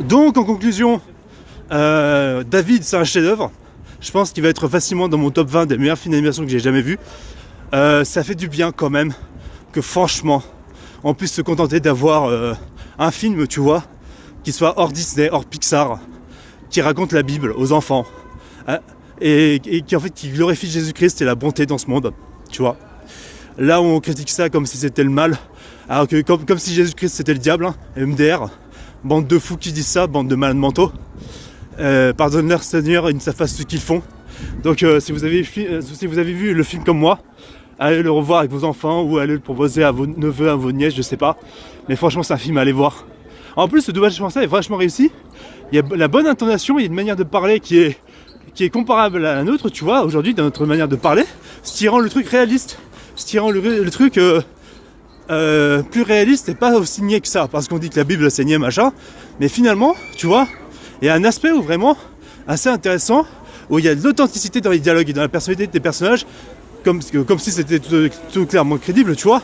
Donc en conclusion, David c'est un chef-d'œuvre. Je pense qu'il va être facilement dans mon top 20 des meilleurs films d'animation que j'ai jamais vu. Ça fait du bien quand même que franchement on puisse se contenter d'avoir un film, tu vois, qui soit hors Disney, hors Pixar, qui raconte la Bible aux enfants, et qui en fait qui glorifie Jésus-Christ et la bonté dans ce monde, tu vois. Là où on critique ça comme si c'était le mal, alors que comme si Jésus-Christ c'était le diable, hein, MDR, bande de fous qui disent ça, bande de malades mentaux. Pardonne-leur Seigneur, ils ne savent pas ce qu'ils font. Donc si vous avez vu le film comme moi, allez le revoir avec vos enfants ou allez le proposer à vos neveux, à vos nièces, je sais pas. Mais franchement c'est un film à aller voir. En plus le doublage français est vachement réussi. Il y a la bonne intonation, il y a une manière de parler qui est comparable à la nôtre, tu vois, aujourd'hui dans notre manière de parler, ce qui rend le truc réaliste, ce qui rend le truc plus réaliste et pas aussi niais que ça, parce qu'on dit que la Bible c'est niais machin, mais finalement, tu vois, il y a un aspect où vraiment assez intéressant, où il y a de l'authenticité dans les dialogues et dans la personnalité des personnages, comme si c'était tout clairement crédible, tu vois.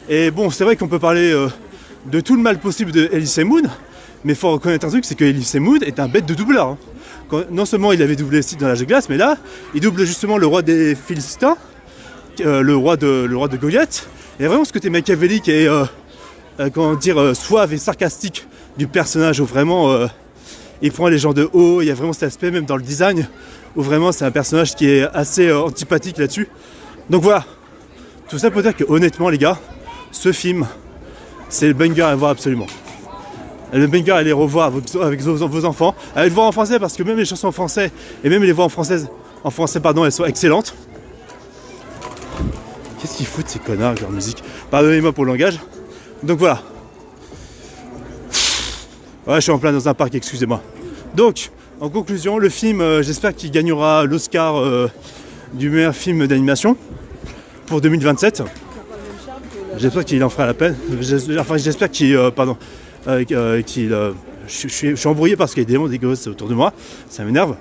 Et bon, c'est vrai qu'on peut parler de tout le mal possible de Elysée Moon, mais il faut reconnaître un truc, c'est que Elysée Moon est un bête de doubleur. Hein. Non seulement il avait doublé Sid dans l'âge de glace, mais là, il double justement le roi des Philistins, le roi de Goliath, et vraiment ce côté machiavélique et suave et sarcastique du personnage, où vraiment il prend les gens de haut. Il y a vraiment cet aspect même dans le design, où vraiment c'est un personnage qui est assez antipathique là-dessus. Donc voilà, tout ça pour dire que honnêtement les gars, ce film, c'est le banger à voir absolument. Le banger, allez revoir avec vos enfants. Allez le voir en français parce que même les chansons en français et même les voix en français, elles sont excellentes. Qu'est-ce qu'ils foutent ces connards avec leur musique? Pardonnez-moi pour le langage. Donc voilà. Ouais, je suis en plein dans un parc, excusez-moi. Donc, en conclusion, le film, j'espère qu'il gagnera l'Oscar du meilleur film d'animation pour 2027. J'espère qu'il en fera la peine. J'espère qu'il... je suis embrouillé parce qu'il y a des gosses autour de moi, ça m'énerve.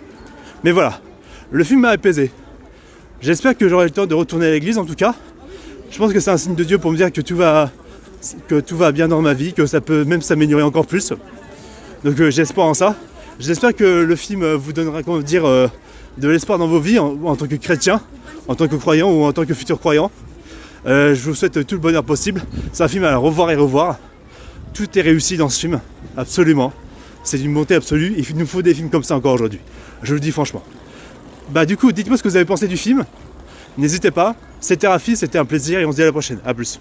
Mais voilà, le film m'a apaisé. J'espère que j'aurai le temps de retourner à l'église en tout cas. Je pense que c'est un signe de Dieu pour me dire que tout va bien dans ma vie, que ça peut même s'améliorer encore plus. Donc j'espère en ça. J'espère que le film vous donnera de l'espoir dans vos vies en tant que chrétien, en tant que croyant ou en tant que futur croyant. Je vous souhaite tout le bonheur possible. C'est un film à revoir et revoir. Tout est réussi dans ce film, absolument. C'est d'une bonté absolue. Il nous faut des films comme ça encore aujourd'hui. Je le dis franchement. Bah du coup, dites-moi ce que vous avez pensé du film. N'hésitez pas. C'était Rafi, c'était un plaisir et on se dit à la prochaine. A plus.